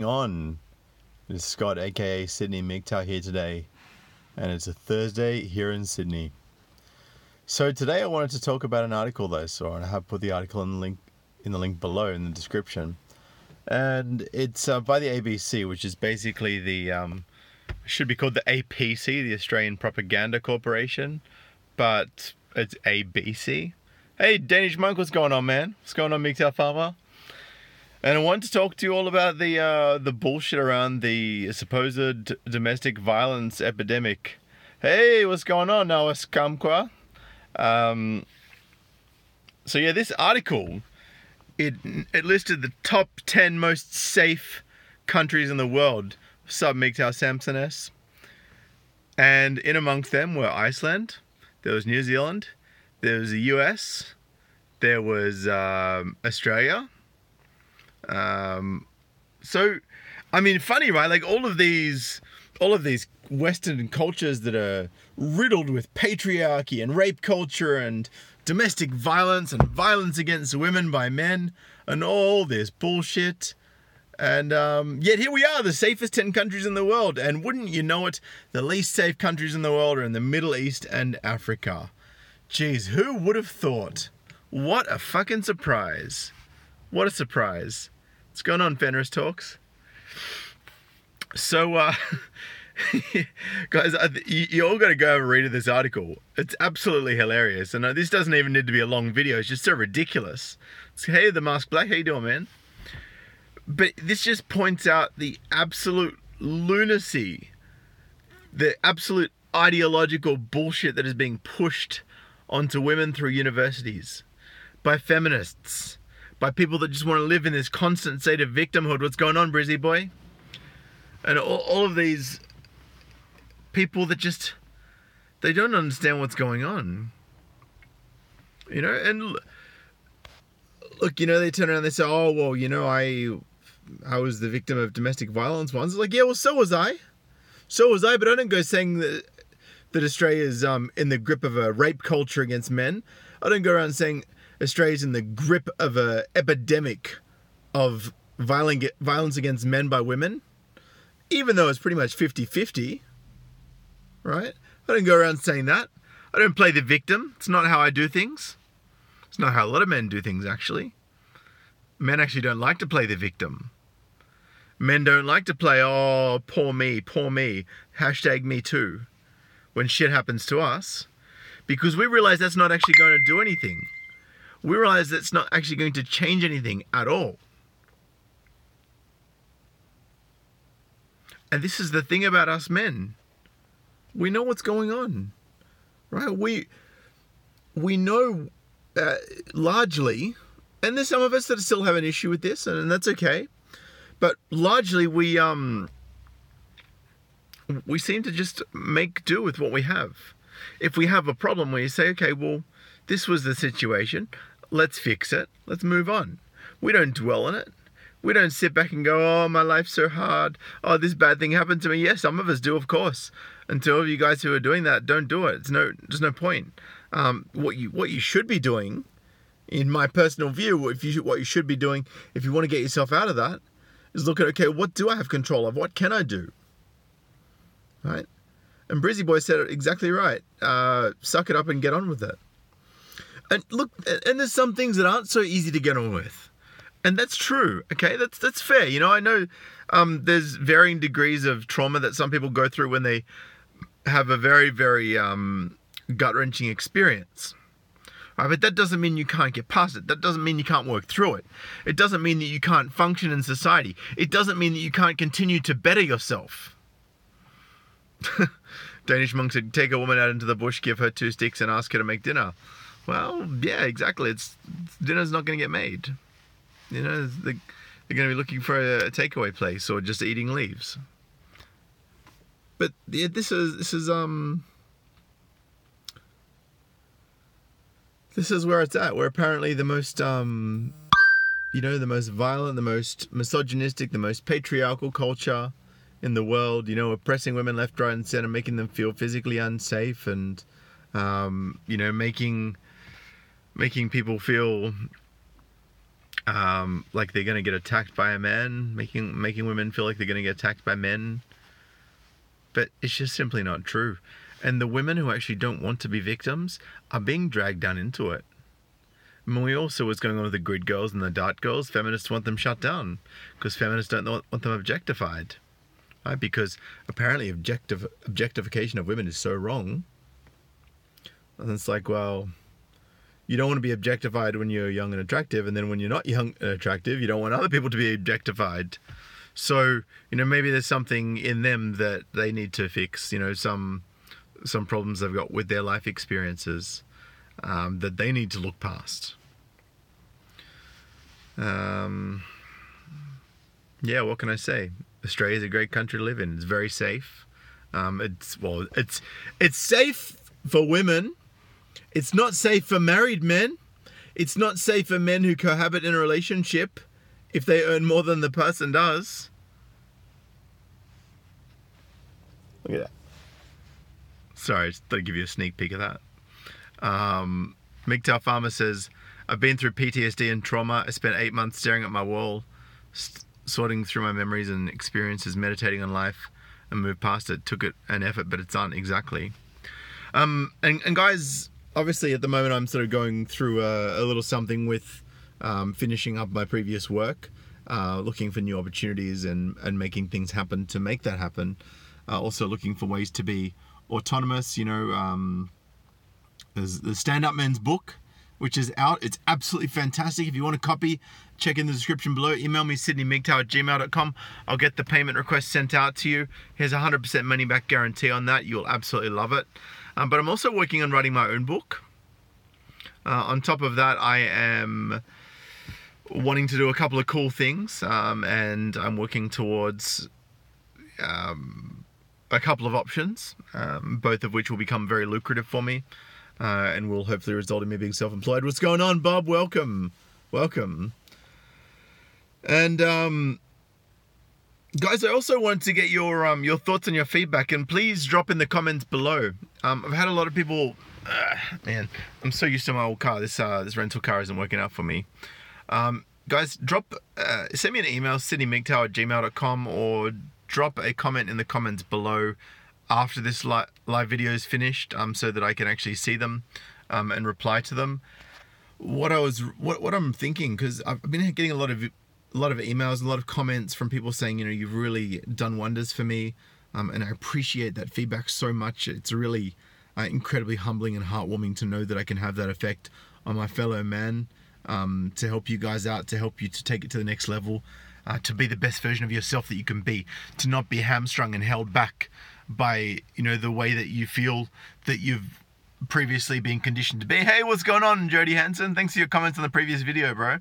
On? It's Scott, aka Sydney MGTOW here today, and it's a Thursday here in Sydney. So today I wanted to talk about an article that I saw, and I have put the article in the link below in the description. And it's by the ABC, which is basically the should be called the APC, the Australian Propaganda Corporation, but it's ABC. Hey, Danish Monk, what's going on, man? What's going on, MGTOW Farmer? And I want to talk to you all about the bullshit around the supposed domestic violence epidemic. Hey, what's going on now, Skamqua? So yeah, this article, it listed the top 10 most safe countries in the world. Sub MGTOW Samson S. And in amongst them were Iceland, there was New Zealand, there was the US, there was Australia. So, I mean, funny, right? Like all of these Western cultures that are riddled with patriarchy and rape culture and domestic violence and violence against women by men and all this bullshit. And yet here we are, the safest 10 countries in the world. And wouldn't you know it, the least safe countries in the world are in the Middle East and Africa. Jeez, who would have thought? What a fucking surprise. What a surprise. What's going on, Fenris Talks? So, guys, you all got to go and read this article. It's absolutely hilarious. And this doesn't even need to be a long video. It's just so ridiculous. So, hey, the Mask Black, how you doing, man? But this just points out the absolute lunacy, the absolute ideological bullshit that is being pushed onto women through universities by feminists, by people that just want to live in this constant state of victimhood. What's going on, Brizzy boy? And all of these people that just, they don't understand what's going on. You know, and look, you know, they turn around and they say, oh, well, you know, I was the victim of domestic violence once. It's like, yeah, well, so was I. So was I, but I don't go saying that Australia's in the grip of a rape culture against men. I don't go around saying Australia's in the grip of an epidemic of violence against men by women, even though it's pretty much 50-50, right? I don't go around saying that. I don't play the victim. It's not how I do things. It's not how a lot of men do things, actually. Men actually don't like to play the victim. Men don't like to play, oh, poor me, hashtag me too, when shit happens to us, because we realize that's not actually going to do anything. We realize that's not actually going to change anything at all. And this is the thing about us men. We know what's going on, right? We know largely, and there's some of us that still have an issue with this, and that's okay. But largely, we seem to just make do with what we have. If we have a problem, we say, okay, well, this was the situation. Let's fix it. Let's move on. We don't dwell on it. We don't sit back and go, oh, my life's so hard. Oh, this bad thing happened to me. Yes, some of us do, of course. And to all of you guys who are doing that, don't do it. There's no point. What you should be doing, in my personal view, what you should be doing if you want to get yourself out of that, is look at, okay, what do I have control of? What can I do? Right? And Brizzy Boy said it exactly right. Suck it up and get on with it. And look, and there's some things that aren't so easy to get on with. And that's true, okay? That's fair. You know, I know there's varying degrees of trauma that some people go through when they have a very, very gut-wrenching experience. Right, but that doesn't mean you can't get past it. That doesn't mean you can't work through it. It doesn't mean that you can't function in society. It doesn't mean that you can't continue to better yourself. Danish monk said, take a woman out into the bush, give her 2 sticks and ask her to make dinner. Well, yeah, exactly. Dinner's not going to get made. You know, they're going to be looking for a takeaway place or just eating leaves. But yeah, this is where it's at. We're apparently the most, the most violent, the most misogynistic, the most patriarchal culture in the world. You know, oppressing women left, right, and center, making them feel physically unsafe, and making people feel like they're going to get attacked by a man, making women feel like they're going to get attacked by men. But it's just simply not true. And the women who actually don't want to be victims are being dragged down into it. I mean, we also what's going on with the grid girls and the dart girls. Feminists want them shut down because feminists don't want them objectified, right? Because apparently objectification of women is so wrong. And it's like, well, you don't want to be objectified when you're young and attractive, and then when you're not young and attractive, you don't want other people to be objectified. So, maybe there's something in them that they need to fix, some problems they've got with their life experiences that they need to look past. Yeah, what can I say? Australia is a great country to live in. It's very safe. It's safe for women. It's not safe for married men. It's not safe for men who cohabit in a relationship if they earn more than the person does. Look at that. Sorry, just thought I'd give you a sneak peek of that. MGTOW Farmer says, I've been through PTSD and trauma. I spent 8 months staring at my wall, sorting through my memories and experiences, meditating on life, and moved past it. Took it an effort, but it's done, exactly. And guys, obviously at the moment I'm sort of going through a little something with finishing up my previous work, looking for new opportunities and making things happen to make that happen. Also looking for ways to be autonomous. There's the Stand Up Men's book, which is out. It's absolutely fantastic. If you want a copy, check in the description below. Email me, sydneymgtow@gmail.com. I'll get the payment request sent out to you. Here's a 100% money back guarantee on that. You'll absolutely love it. But I'm also working on writing my own book. On top of that, I am wanting to do a couple of cool things, and I'm working towards a couple of options, both of which will become very lucrative for me, and will hopefully result in me being self-employed. What's going on, Bob? Welcome. And guys, I also wanted to get your thoughts and your feedback, and please drop in the comments below. I've had a lot of people. Man, I'm so used to my old car. This rental car isn't working out for me. Guys, send me an email, sydneymgtow@gmail.com, or drop a comment in the comments below after this live video is finished, so that I can actually see them and reply to them. What I'm thinking, because I've been getting a lot of emails, a lot of comments from people saying, you've really done wonders for me, and I appreciate that feedback so much. It's really incredibly humbling and heartwarming to know that I can have that effect on my fellow man, to help you guys out, to help you to take it to the next level, to be the best version of yourself that you can be, to not be hamstrung and held back by the way that you feel that you've previously been conditioned to be. Hey, what's going on, Jody Hansen? Thanks for your comments on the previous video, bro.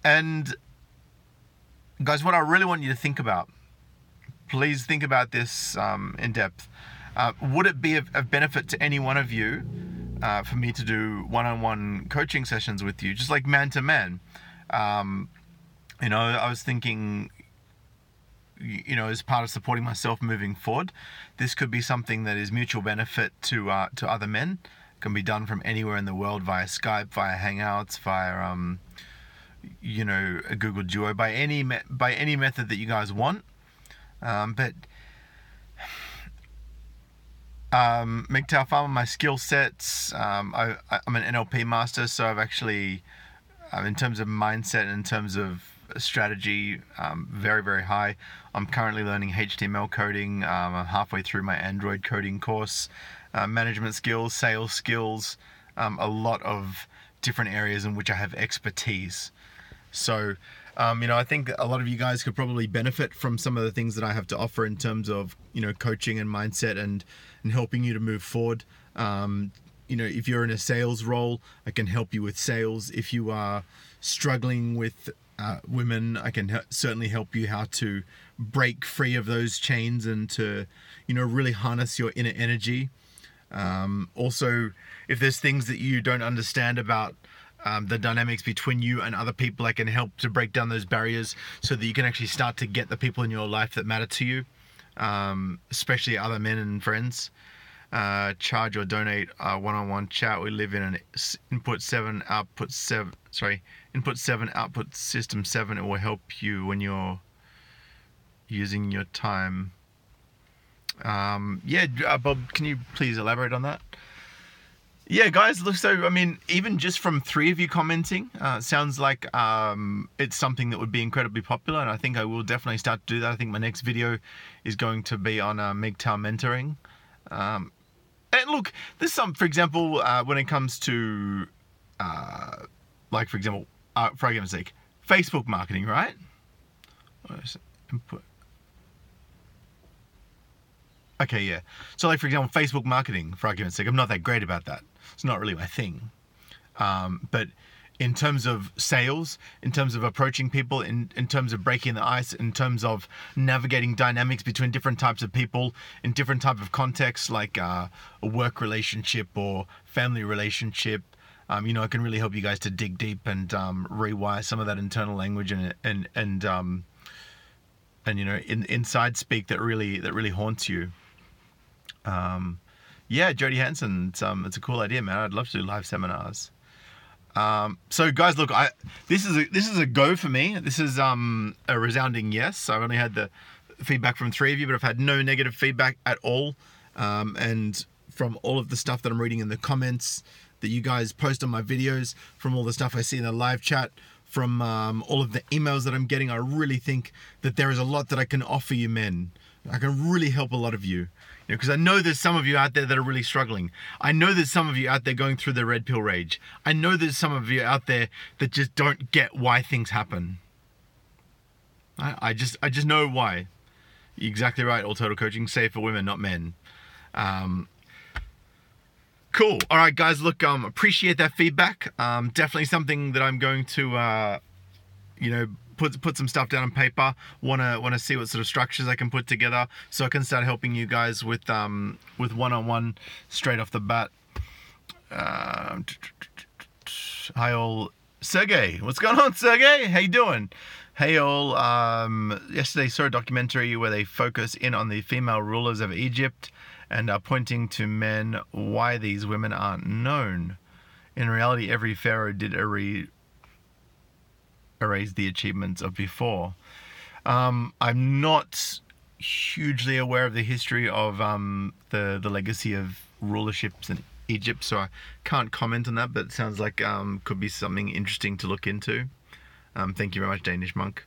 And guys, what I really want you to think about, please think about this in depth. Would it be of benefit to any one of you for me to do one-on-one coaching sessions with you, just like man to man? I was thinking, as part of supporting myself moving forward, this could be something that is mutual benefit to other men. It can be done from anywhere in the world via Skype, via Hangouts, via a Google Duo, by any method that you guys want. But MGTOW Farmer, my skill sets, I'm an NLP master, so I've actually, in terms of mindset and in terms of strategy, very, very high. I'm currently learning HTML coding. I'm halfway through my Android coding course. Management skills, sales skills, a lot of different areas in which I have expertise. So, I think a lot of you guys could probably benefit from some of the things that I have to offer in terms of, coaching and mindset and helping you to move forward. If you're in a sales role, I can help you with sales. If you are struggling with women, I can certainly help you how to break free of those chains and to, really harness your inner energy. Also, if there's things that you don't understand about the dynamics between you and other people, I can help to break down those barriers so that you can actually start to get the people in your life that matter to you, especially other men and friends. charge or donate one-on-one chat. We live in an input 7, output 7, input 7, output system 7. It will help you when you're using your time. Bob, can you please elaborate on that? Yeah, guys, look, so, I mean, even just from 3 of you commenting, sounds like it's something that would be incredibly popular, and I think I will definitely start to do that. I think my next video is going to be on MGTOW mentoring. And look, there's some, for example, when it comes to, like, for example, for argument's sake, Facebook marketing, right? Input. Okay, yeah. So, like, for example, Facebook marketing, for argument's sake, I'm not that great about that. It's not really my thing. But in terms of sales, in terms of approaching people, in terms of breaking the ice, in terms of navigating dynamics between different types of people, in different type of contexts, like a work relationship or family relationship, you know, I can really help you guys to dig deep and rewire some of that internal language and you know, inside speak that really haunts you. Yeah, Jody Hansen, it's a cool idea, man. I'd love to do live seminars. So guys, look, this is a go for me. This is a resounding yes. I've only had the feedback from 3 of you, but I've had no negative feedback at all. And from all of the stuff that I'm reading in the comments that you guys post on my videos, from all the stuff I see in the live chat, from all of the emails that I'm getting, I really think that there is a lot that I can offer you men. I can really help a lot of you. You know, because I know there's some of you out there that are really struggling. I know there's some of you out there going through the red pill rage. I know there's some of you out there that just don't get why things happen. I just know why. You're exactly right. All total coaching safe for women, not men. Cool. All right, guys. Look, appreciate that feedback. Definitely something that I'm going to, you know, put some stuff down on paper. Wanna see what sort of structures I can put together so I can start helping you guys with one-on-one straight off the bat. Hi all. Sergey, what's going on, Sergey? How you doing? Hey all. Yesterday saw a documentary where they focus in on the female rulers of Egypt and are pointing to men why these women aren't known. In reality, every pharaoh did erase the achievements of before. I'm not hugely aware of the history of the legacy of rulerships in Egypt, so I can't comment on that, but it sounds like could be something interesting to look into. Thank you very much, Danish Monk.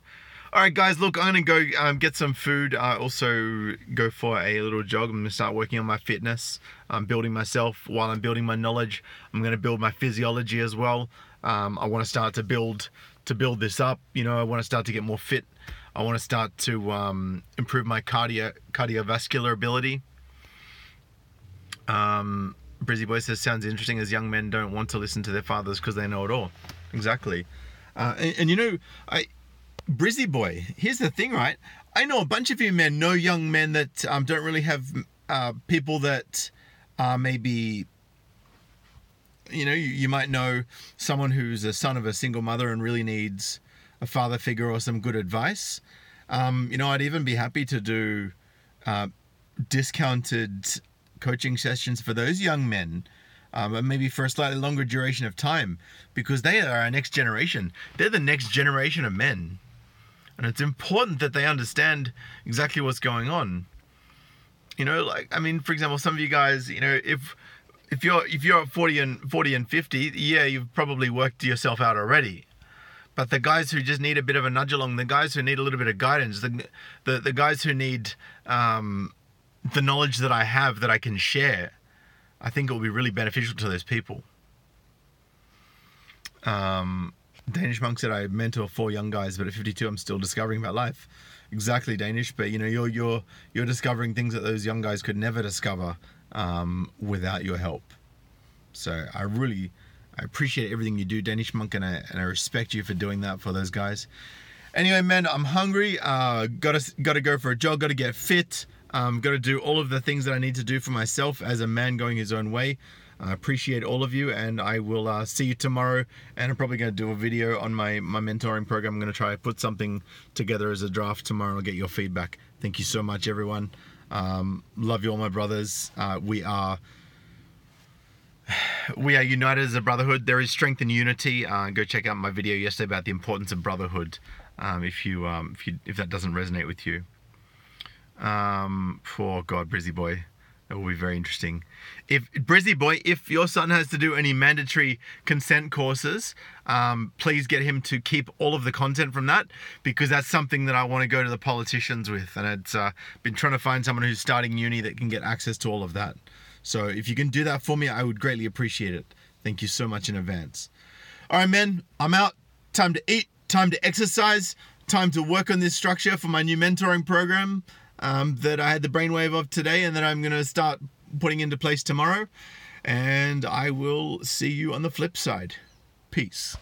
Alright guys, look, I'm going to go get some food. I also go for a little jog. I'm going to start working on my fitness. I'm building myself. While I'm building my knowledge, I'm going to build my physiology as well. I want to start to build this up. You know, I want to start to get more fit. I want to start to improve my cardiovascular ability. Brizzy Boy says, sounds interesting as young men don't want to listen to their fathers because they know it all. Exactly. And you know, Brizzy Boy, here's the thing, right? I know a bunch of you men know young men that don't really have people that are maybe, you know, you might know someone who's a son of a single mother and really needs a father figure or some good advice. You know, I'd even be happy to do discounted coaching sessions for those young men, maybe for a slightly longer duration of time, because they are our next generation. They're the next generation of men. And it's important that they understand exactly what's going on. You know, like, I mean, for example, some of you guys, you know, if you're at 40 and 50, yeah, you've probably worked yourself out already. But the guys who just need a bit of a nudge along, the guys who need a little bit of guidance, the guys who need the knowledge that I have that I can share, I think it will be really beneficial to those people. Danish Monk said, I mentor 4 young guys, but at 52 I'm still discovering about life. Exactly, Danish, but you know, you're discovering things that those young guys could never discover without your help. So I appreciate everything you do, Danish Monk, and I respect you for doing that for those guys. Anyway, man, I'm hungry. Gotta go for a jog, gotta get fit. Gotta do all of the things that I need to do for myself as a man going his own way. I appreciate all of you, and I will see you tomorrow. And I'm probably going to do a video on my mentoring program. I'm going to try to put something together as a draft tomorrow, and I'll get your feedback. Thank you so much, everyone. Love you all, my brothers. We are united as a brotherhood. There is strength in unity. Go check out my video yesterday about the importance of brotherhood. If that doesn't resonate with you. For God, Brizzy boy, that will be very interesting. If Brizzy boy, if your son has to do any mandatory consent courses, please get him to keep all of the content from that, because that's something that I want to go to the politicians with, and it's been trying to find someone who's starting uni that can get access to all of that. So if you can do that for me, I would greatly appreciate it. Thank you so much in advance. All right, men, I'm out. Time to eat, time to exercise, time to work on this structure for my new mentoring program that I had the brainwave of today and that I'm going to start putting into place tomorrow. And I will see you on the flip side. Peace.